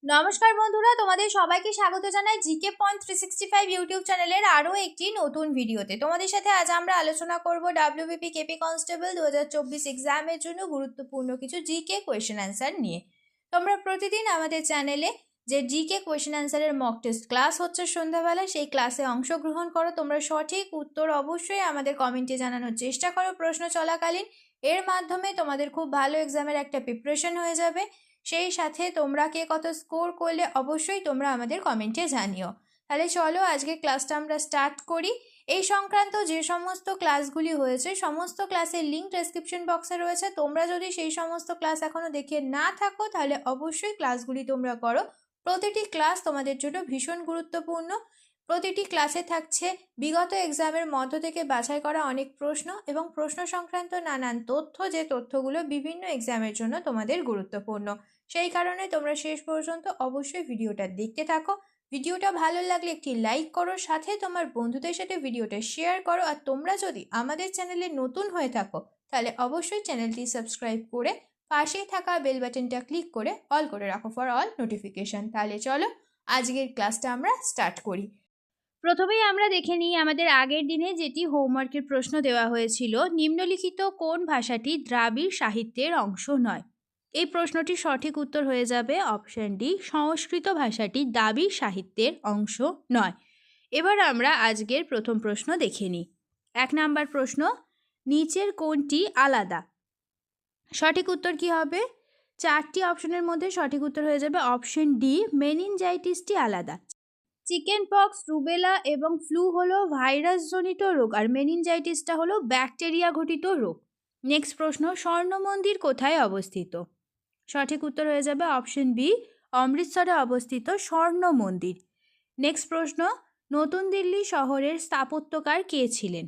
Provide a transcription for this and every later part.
নমস্কার বন্ধুরা, তোমাদের সবাইকে স্বাগত জানাই জিকে পয়েন্ট 365 ইউটিউব চ্যানেলের আরও একটি নতুন ভিডিওতে। তোমাদের সাথে আজ আমরা আলোচনা করব ডাব্লিউবিপি কেপি কনস্টেবল 2024 এক্সামের জন্য গুরুত্বপূর্ণ কিছু জিকে কোয়েশ্চেন অ্যান্সার নিয়ে। তোমরা প্রতিদিন আমাদের চ্যানেলে যে জিকে কোয়েশ্চেন অ্যান্সারের মক টেস্ট ক্লাস হচ্ছে সন্ধ্যাবেলা, সেই ক্লাসে অংশগ্রহণ করো। তোমরা সঠিক উত্তর অবশ্যই আমাদের কমেন্টে জানানোর চেষ্টা করো প্রশ্ন চলাকালীন। এর মাধ্যমে তোমাদের খুব ভালো এক্সামের একটা প্রিপারেশন হয়ে যাবে। সেই সাথে তোমরা কে কত স্কোর করলে অবশ্যই তোমরা আমাদের কমেন্টে জানিও। তাহলে চলো আজকে ক্লাসটা আমরা স্টার্ট করি। এই সংক্রান্ত যে সমস্ত ক্লাসগুলি হয়েছে সমস্ত ক্লাসের লিঙ্ক ডেসক্রিপশন বক্সে রয়েছে। তোমরা যদি সেই সমস্ত ক্লাস এখনও দেখে না থাকো তাহলে অবশ্যই ক্লাসগুলি তোমরা করো। প্রতিটি ক্লাস তোমাদের জন্য ভীষণ গুরুত্বপূর্ণ। প্রতিটি ক্লাসে থাকছে বিগত এক্সামের মধ্য থেকে বাছাই করা অনেক প্রশ্ন এবং প্রশ্ন সংক্রান্ত নানান তথ্য, যে তথ্যগুলো বিভিন্ন এক্সামের জন্য তোমাদের গুরুত্বপূর্ণ। সেই কারণে তোমরা শেষ পর্যন্ত অবশ্যই ভিডিওটা দেখতে থাকো। ভিডিওটা ভালো লাগলে একটি লাইক করো, সাথে তোমার বন্ধুদের সাথে ভিডিওটা শেয়ার করো। আর তোমরা যদি আমাদের চ্যানেলে নতুন হয়ে থাকো তাহলে অবশ্যই চ্যানেলটি সাবস্ক্রাইব করে পাশেই থাকা বেল বাটনটা ক্লিক করে অল করে রাখো ফর অল নোটিফিকেশন। তাহলে চলো আজকের ক্লাসটা আমরা স্টার্ট করি। প্রথমেই আমরা দেখে নিই আমাদের আগের দিনে যেটি হোমওয়ার্কের প্রশ্ন দেওয়া হয়েছিল, নিম্নলিখিত কোন ভাষাটি দ্রাবিড় সাহিত্যের অংশ নয়? এই প্রশ্নটির সঠিক উত্তর হয়ে যাবে অপশন ডি, সংস্কৃত ভাষাটি দ্রাবিড় সাহিত্যের অংশ নয়। এবার আমরা আজকের প্রথম প্রশ্ন দেখে নিই। 1 নাম্বার প্রশ্ন, নিচের কোনটি আলাদা? সঠিক উত্তর কি হবে? 4টি অপশনের মধ্যে সঠিক উত্তর হয়ে যাবে অপশন ডি, মেনিনজাইটিসটি আলাদা। চিকেন পক্স, রুবেলা এবং ফ্লু হলো ভাইরাসজনিত রোগ, আর মেনিনজাইটিসটা হলো ব্যাকটেরিয়া ঘটিত রোগ। নেক্সট প্রশ্ন, স্বর্ণ মন্দির কোথায় অবস্থিত? সঠিক উত্তর হয়ে যাবে অপশন বি, অমৃতসরে অবস্থিত স্বর্ণ মন্দির। নেক্সট প্রশ্ন, নতুন দিল্লি শহরের স্থাপত্যকার কে ছিলেন?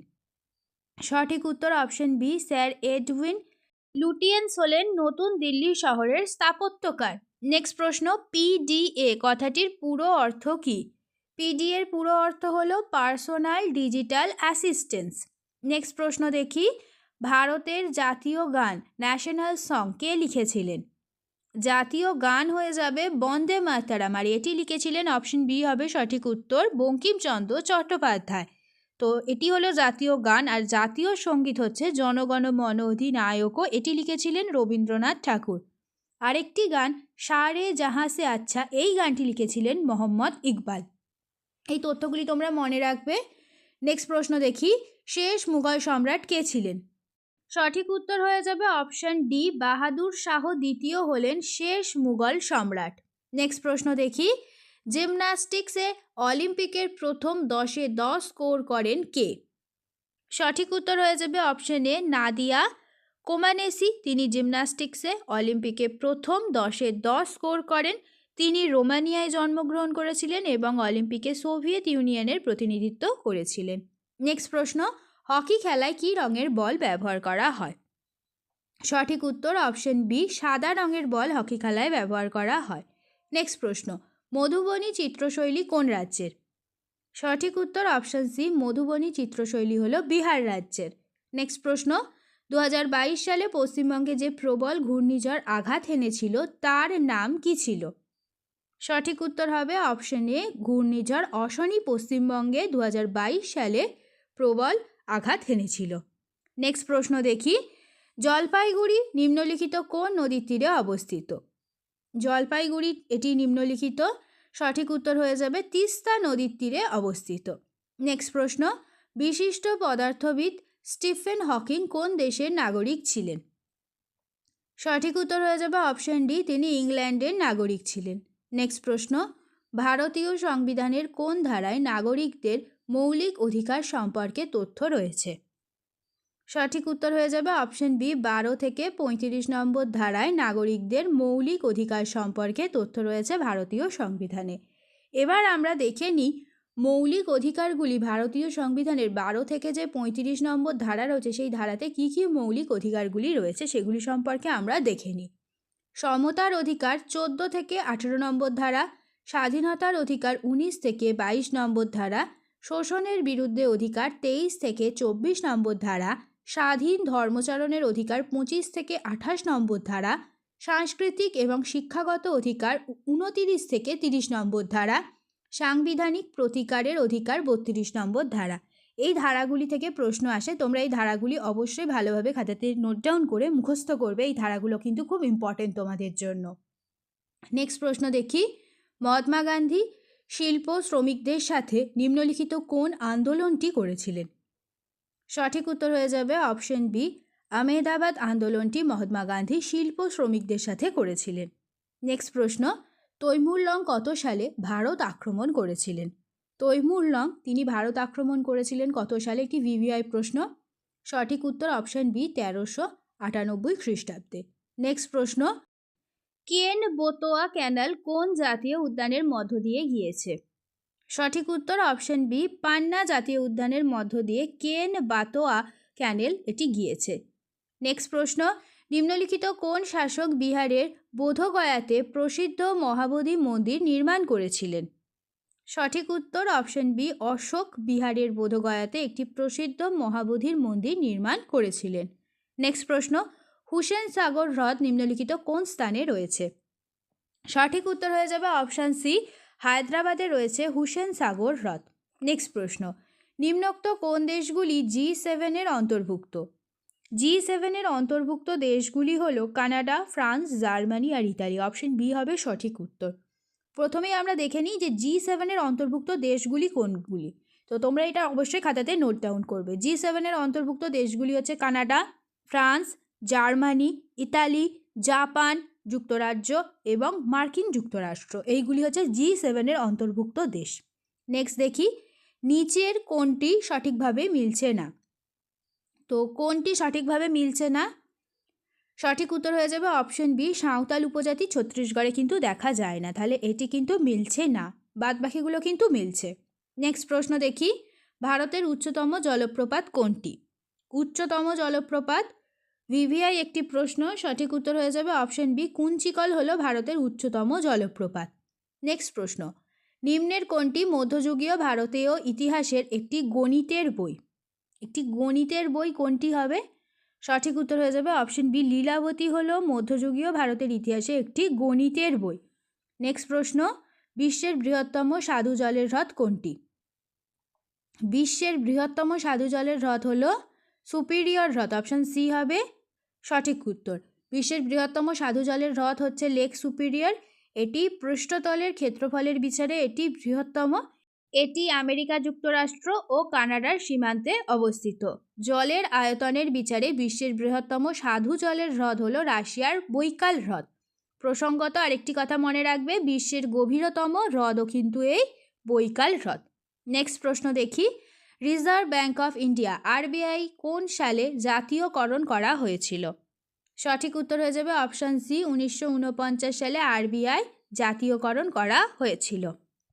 সঠিক উত্তর option B, sir Edwin Lutyens হলেন নতুন দিল্লি শহরের স্থাপত্যকার। নেক্সট প্রশ্ন, পিডিএ কথাটির পুরো অর্থ কী? পিডি এর পুরো অর্থ হলো পার্সোনাল ডিজিটাল অ্যাসিস্ট্যান্স। নেক্সট প্রশ্ন দেখি, ভারতের জাতীয় গান ন্যাশনাল সং কে লিখেছিলেন? জাতীয় গান হয়ে যাবে বন্দে মাতরম, আর এটি লিখেছিলেন অপশন বি হবে সঠিক উত্তর, বঙ্কিমচন্দ্র চট্টোপাধ্যায়। তো এটি হলো জাতীয় গান, আর জাতীয় সঙ্গীত হচ্ছে জনগণ মন অধিনায়ক, এটি লিখেছিলেন রবীন্দ্রনাথ ঠাকুর। আরেকটি গান সারে জাহাঁ সে আচ্ছা, এই গানটি লিখেছিলেন মোহাম্মদ ইকবাল। এই তথ্যগুলি তোমরা মনে রাখবে। নেক্সট প্রশ্ন দেখি, শেষ মুঘল সম্রাট কে ছিলেন? সঠিক উত্তর হয়ে যাবে অপশন ডি, বাহাদুর শাহ দ্বিতীয় হলেন শেষ মুঘল সম্রাট। নেক্সট প্রশ্ন দেখি, জিমন্যাস্টিক্সে অলিম্পিকের প্রথম 10-এ 10 স্কোর করেন কে? সঠিক উত্তর হয়ে যাবে অপশন এ, নাদিয়া কোমানেসি। তিনি জিমন্যাস্টিক্সে অলিম্পিকে প্রথম 10-এ 10 স্কোর করেন। তিনি রোমানিয়ায় জন্মগ্রহণ করেছিলেন এবং অলিম্পিকে সোভিয়েত ইউনিয়নের প্রতিনিধিত্ব করেছিলেন। নেক্সট প্রশ্ন, হকি খেলায় কী রঙের বল ব্যবহার করা হয়? সঠিক উত্তর অপশন বি, সাদা রঙের বল হকি খেলায় ব্যবহার করা হয়। নেক্সট প্রশ্ন, মধুবনী চিত্রশৈলী কোন রাজ্যের? সঠিক উত্তর অপশন সি, মধুবনী চিত্রশৈলী হলো বিহার রাজ্যের। নেক্সট প্রশ্ন, 2022 সালে পশ্চিমবঙ্গে যে প্রবল ঘূর্ণিঝড় আঘাত এনেছিল তার নাম কি ছিল? সঠিক উত্তর হবে অপশন এ, ঘূর্ণিঝড় অশনি পশ্চিমবঙ্গে 2022 সালে প্রবল আঘাত এনেছিল। নেক্সট প্রশ্ন দেখি, জলপাইগুড়ি নিম্নলিখিত কোন নদীর তীরে অবস্থিত? জলপাইগুড়ি এটি নিম্নলিখিত, সঠিক উত্তর হয়ে যাবে তিস্তা নদীর তীরে অবস্থিত। নেক্সট প্রশ্ন, বিশিষ্ট পদার্থবিদ স্টিফেন হকিং কোন দেশের নাগরিক ছিলেন? সঠিক উত্তর হয়ে যাবে অপশন ডি, তিনি ইংল্যান্ডের নাগরিক ছিলেন। নেক্সট প্রশ্ন, ভারতীয় সংবিধানের কোন ধারায় নাগরিকদের মৌলিক অধিকার সম্পর্কে তথ্য রয়েছে? সঠিক উত্তর হয়ে যাবে অপশন বি, 12 থেকে 35 নম্বর ধারায় নাগরিকদের মৌলিক অধিকার সম্পর্কে তথ্য রয়েছে ভারতীয় সংবিধানে। এবার আমরা দেখে নিই মৌলিক অধিকারগুলি ভারতীয় সংবিধানের 12 থেকে যে 35 নম্বর ধারা রয়েছে সেই ধারাতে কী কী মৌলিক অধিকারগুলি রয়েছে সেগুলি সম্পর্কে আমরা দেখে নিই। সমতার অধিকার 14 থেকে 18 নম্বর ধারা, স্বাধীনতার অধিকার 19 থেকে 22 নম্বর ধারা, শোষণের বিরুদ্ধে অধিকার 23 থেকে 24 নম্বর ধারা, স্বাধীন ধর্মচারণের অধিকার 25 থেকে 28 নম্বর ধারা, সাংস্কৃতিক এবং শিক্ষাগত অধিকার 29 থেকে 30 নম্বর ধারা, সাংবিধানিক প্রতিকারের অধিকার 32 নম্বর ধারা। এই ধারাগুলি থেকে প্রশ্ন আসে, তোমরা এই ধারাগুলি অবশ্যই ভালোভাবে খাতাতে নোট ডাউন করে মুখস্থ করবে। এই ধারাগুলো কিন্তু খুব ইম্পর্টেন্ট তোমাদের জন্য। নেক্সট প্রশ্ন দেখি, মহাত্মা গান্ধী শিল্প শ্রমিকদের সাথে নিম্নলিখিত কোন আন্দোলনটি করেছিলেন? সঠিক উত্তর হয়ে যাবে অপশন বি, আহমেদাবাদ আন্দোলনটি মহাত্মা গান্ধী শিল্প শ্রমিকদের সাথে করেছিলেন। নেক্সট প্রশ্ন, তৈমুর লং কত সালে ভারত আক্রমণ করেছিলেন? তৈমুর লং তিনি ভারত আক্রমণ করেছিলেন কত সালে? একটি ভিভিআই প্রশ্ন। সঠিক উত্তর অপশন বি, 1398 খ্রিস্টাব্দে। নেক্সট প্রশ্ন, কেন বেতোয়া ক্যানাল কোন জাতীয় উদ্যানের মধ্য দিয়ে গিয়েছে? সঠিক উত্তর অপশন বি, পান্না জাতীয় উদ্যানের মধ্য দিয়ে কেন বেতোয়া ক্যানেল এটি গিয়েছে। নেক্সট প্রশ্ন, নিম্নলিখিত কোন শাসক বিহারের বোধগয়াতে প্রসিদ্ধ মহাবোধি মন্দির নির্মাণ করেছিলেন? সঠিক উত্তর অপশন বি, অশোক বিহারের বোধগয়াতে একটি প্রসিদ্ধ মহাবোধির মন্দির নির্মাণ করেছিলেন। নেক্সট প্রশ্ন, হুসেন সাগর হ্রদ নিম্নলিখিত কোন স্থানে রয়েছে? সঠিক উত্তর হয়ে যাবে অপশান সি, হায়দ্রাবাদে রয়েছে হুসেন সাগর হ্রদ। নেক্সট প্রশ্ন, নিম্নোক্ত কোন দেশগুলি G7-এর অন্তর্ভুক্ত? G7-এর অন্তর্ভুক্ত দেশগুলি হল কানাডা, ফ্রান্স, জার্মানি আর ইতালি। অপশন বি হবে সঠিক উত্তর। প্রথমেই আমরা দেখে নিই যে G7-এর অন্তর্ভুক্ত দেশগুলি কোনগুলি। তো তোমরা এটা অবশ্যই খাতাতে নোট ডাউন করবে। G7-এর অন্তর্ভুক্ত দেশগুলি হচ্ছে Canada, France, Germany, Italy, Japan, যুক্তরাজ্য এবং মার্কিন যুক্তরাষ্ট্র। এইগুলি হচ্ছে G7-এর অন্তর্ভুক্ত দেশ। নেক্সট দেখি, নিচের কোনটি সঠিকভাবে মিলছে না? তো কোনটি সঠিকভাবে মিলছে না? সঠিক উত্তর হয়ে যাবে অপশন বি, সাঁওতাল উপজাতি ছত্তিশগড়ে কিন্তু দেখা যায় না, তাহলে এটি কিন্তু মিলছে না, বাদ বাকিগুলো কিন্তু মিলছে। নেক্সট প্রশ্ন দেখি, ভারতের উচ্চতম জলপ্রপাত কোনটি? উচ্চতম জলপ্রপাত ভিভিআই একটি প্রশ্ন। সঠিক উত্তর হয়ে যাবে অপশন বি, কুঞ্চিকল হলো ভারতের উচ্চতম জলপ্রপাত। নেক্সট প্রশ্ন, নিম্নের কোনটি মধ্যযুগীয় ভারতীয় ইতিহাসের একটি গণিতের বই? একটি গণিতের বই কোনটি হবে? সঠিক উত্তর হয়ে যাবে অপশন বি, লীলাবতী হলো মধ্যযুগীয় ভারতের ইতিহাসে একটি গণিতের বই। নেক্সট প্রশ্ন, বিশ্বের বৃহত্তম স্বাদু জলের হ্রদ কোনটি? বিশ্বের বৃহত্তম স্বাদু জলের হ্রদ হলো সুপিরিয়র হ্রদ। অপশন সি হবে সঠিক উত্তর। বিশ্বের বৃহত্তম স্বাদু জলের হ্রদ হচ্ছে লেক সুপিরিয়র। এটি পৃষ্ঠতলের ক্ষেত্রফলের বিচারে এটি বৃহত্তম। এটি আমেরিকা যুক্তরাষ্ট্র ও কানাডার সীমান্তে অবস্থিত। জলের আয়তনের বিচারে বিশ্বের বৃহত্তম স্বাদু জলের হ্রদ হলো রাশিয়ার বৈকাল হ্রদ। প্রসঙ্গত আরেকটি কথা মনে রাখবে, বিশ্বের গভীরতম হ্রদও কিন্তু এই বৈকাল হ্রদ। নেক্সট প্রশ্ন দেখি, reserve bank of India RBI কোন সালে জাতীয়করণ করা হয়েছিল? সঠিক উত্তর হয়ে যাবে অপশান সি, 1949 সালে RBI জাতীয়করণ করা হয়েছিল।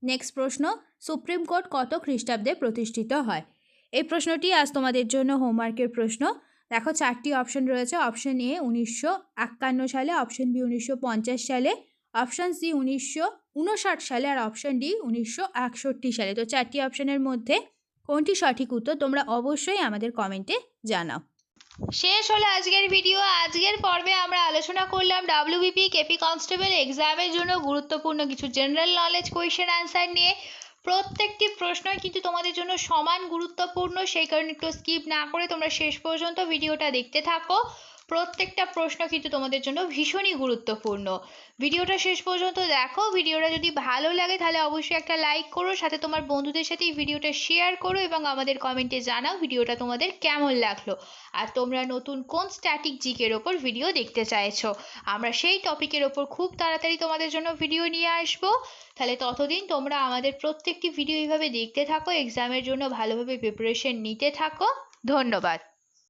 নেক্সট প্রশ্ন, সুপ্রিম কোর্ট কত খ্রিস্টাব্দে প্রতিষ্ঠিত হয়? এই প্রশ্নটি আজ তোমাদের জন্য হোমওয়ার্কের প্রশ্ন। দেখো 4টি অপশন রয়েছে। অপশন এ 1951 সালে, অপশন বি 1950 সালে, অপশন সি 1959 সালে আর অপশন ডি 1961 সালে। তো 4টি অপশনের মধ্যে কোনটি সঠিক উত্তর তোমরা অবশ্যই আমাদের কমেন্টে জানাও। শেষ হলো আজকের ভিডিও। আজকের পর্বে আমরা আলোচনা করলাম WBP কেপি কনস্টেবল এক্সামের জন্য গুরুত্বপূর্ণ কিছু জেনারেল নলেজ কোয়েশ্চেন অ্যান্সার নিয়ে। প্রত্যেকটি প্রশ্নই কিন্তু তোমাদের জন্য সমান গুরুত্বপূর্ণ, সেই কারণে একটু স্কিপ না করে তোমরা শেষ পর্যন্ত ভিডিওটা দেখতে থাকো। প্রত্যেকটা প্রশ্ন কিন্তু তোমাদের জন্য ভীষণই গুরুত্বপূর্ণ। ভিডিওটা শেষ পর্যন্ত দেখো। ভিডিওটা যদি ভালো লাগে তাহলে অবশ্যই একটা লাইক করো, সাথে তোমার বন্ধুদের সাথে এই ভিডিওটা শেয়ার করো এবং আমাদের কমেন্টে জানাও ভিডিওটা তোমাদের কেমন লাগলো আর তোমরা নতুন কোন স্ট্যাটিক জিকের ওপর ভিডিও দেখতে চাইছো। আমরা সেই টপিকের ওপর খুব তাড়াতাড়ি তোমাদের জন্য ভিডিও নিয়ে আসবো। তাহলে ততদিন তোমরা আমাদের প্রত্যেকটি ভিডিও এইভাবে দেখতে থাকো, এক্সামের জন্য ভালোভাবে প্রিপারেশন নিতে থাকো। ধন্যবাদ।